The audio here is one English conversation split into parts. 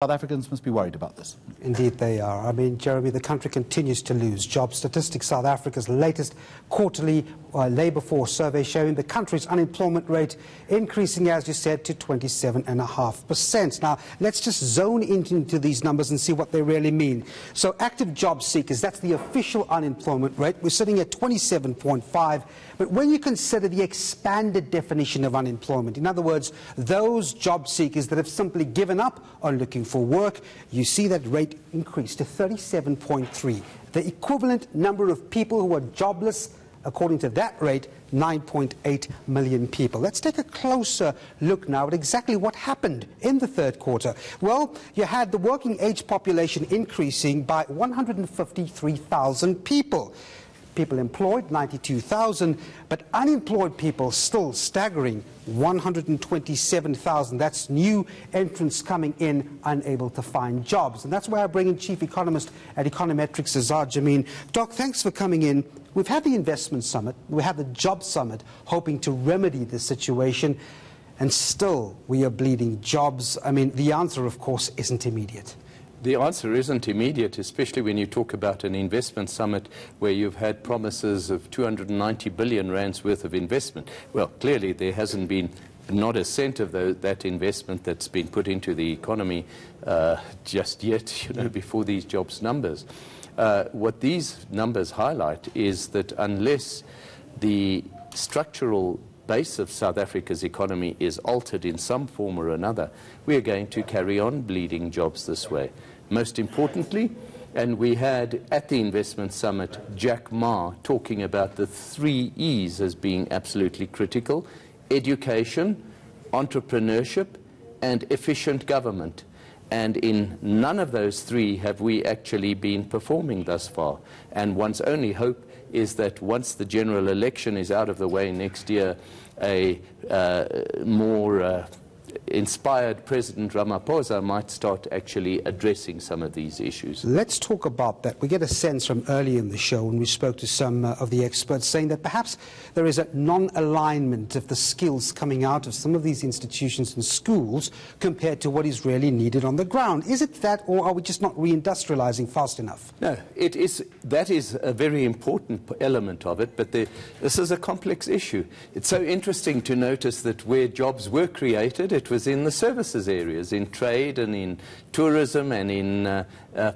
South Africans must be worried about this. Indeed they are. I mean, Jeremy, the country continues to lose jobs. Statistics South Africa's latest quarterly labour force survey showing the country's unemployment rate increasing, as you said, to 27.5%. Now, let's just zone into these numbers and see what they really mean. So active job seekers, that's the official unemployment rate. We're sitting at 27.5. But when you consider the expanded definition of unemployment, in other words, those job seekers that have simply given up on looking for work, you see that rate increase to 37.3. The equivalent number of people who are jobless, according to that rate, 9.8 million people. Let's take a closer look now at exactly what happened in the third quarter. Well, you had the working age population increasing by 153,000 people. People employed, 92,000, but unemployed people still staggering, 127,000. That's new entrants coming in, unable to find jobs. And that's why I bring in Chief Economist at Econometrics, Azar Jameen. Doc, thanks for coming in. We've had the Investment Summit, we had the Job Summit, hoping to remedy the situation, and still we are bleeding jobs. I mean, the answer, of course, isn't immediate. The answer isn't immediate, especially when you talk about an investment summit where you've had promises of 290 billion rands worth of investment. Well, clearly there hasn't been not a cent of that investment that's been put into the economy just yet, before these jobs numbers. What these numbers highlight is that unless the structural base of South Africa's economy is altered in some form or another, we are going to carry on bleeding jobs this way. Most importantly, and we had at the Investment Summit Jack Ma talking about the 3 E's as being absolutely critical: education, entrepreneurship, and efficient government. And in none of those 3 have we actually been performing thus far. And one's only hope is that once the general election is out of the way next year, a more inspired President Ramaphosa might start actually addressing some of these issues. Let's talk about that. We get a sense from early in the show when we spoke to some of the experts saying that perhaps there is a non-alignment of the skills coming out of some of these institutions and schools compared to what is really needed on the ground. Is it that, or are we just not reindustrializing fast enough? No, that is a very important element of it, but this is a complex issue. It's so interesting to notice that where jobs were created, it was in the services areas, in trade and in tourism and in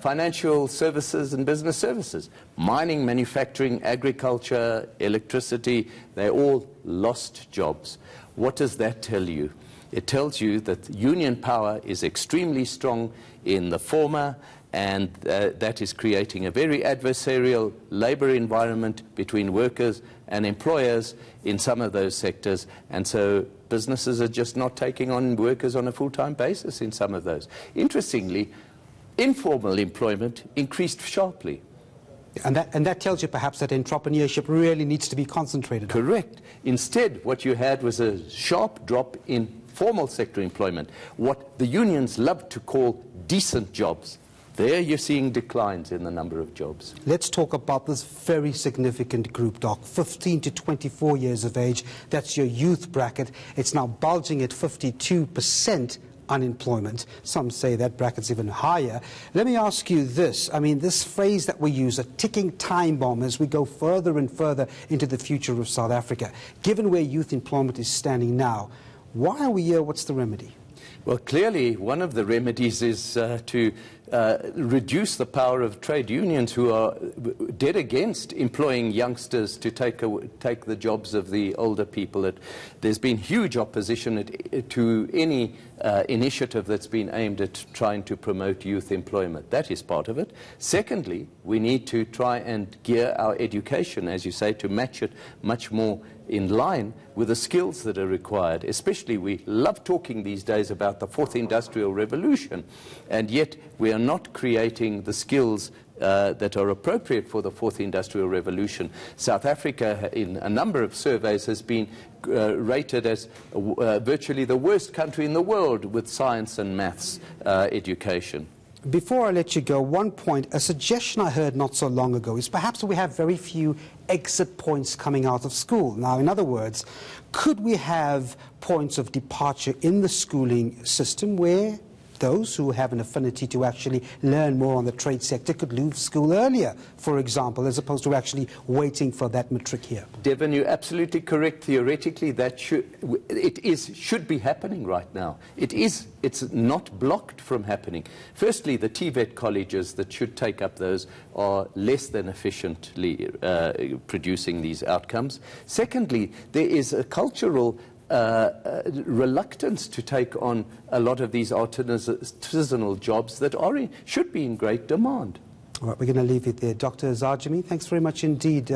financial services and business services. Mining, manufacturing, agriculture, electricity, they all lost jobs. What does that tell you? It tells you that union power is extremely strong in the former, and that is creating a very adversarial labor environment between workers and employers in some of those sectors, and so businesses are just not taking on workers on a full-time basis in some of those. Interestingly, informal employment increased sharply. And that tells you perhaps that entrepreneurship really needs to be concentrated on. Correct. Instead, what you had was a sharp drop in formal sector employment, what the unions love to call decent jobs. There you're seeing declines in the number of jobs. Let's talk about this very significant group, Doc, 15 to 24 years of age. That's your youth bracket. It's now bulging at 52% unemployment. Some say that bracket's even higher. Let me ask you this. I mean, this phrase that we use, a ticking time bomb, as we go further and further into the future of South Africa. Given where youth employment is standing now, why are we here? What's the remedy? Well, clearly, one of the remedies is to reduce the power of trade unions, who are dead against employing youngsters to take the jobs of the older people. There's been huge opposition to any initiative that's been aimed at trying to promote youth employment. That is part of it. Secondly, we need to try and gear our education, as you say, to match it much more in line with the skills that are required. Especially, we love talking these days about the 4th Industrial Revolution, and yet we are not creating the skills that are appropriate for the 4th Industrial Revolution. South Africa, in a number of surveys, has been rated as virtually the worst country in the world with science and maths education. Before I let you go, one point, a suggestion I heard not so long ago is perhaps we have very few exit points coming out of school. Now, in other words, could we have points of departure in the schooling system where Those who have an affinity to actually learn more on the trade sector could leave school earlier, for example, as opposed to actually waiting for that matric here. Devan, you're absolutely correct. Theoretically, that should be happening right now. It's not blocked from happening. Firstly, the TVET colleges that should take up those are less than efficiently producing these outcomes. Secondly, there is a cultural reluctance to take on a lot of these artisanal jobs that should be in great demand. All right, we're going to leave it there. Dr. Zarjami, thanks very much indeed.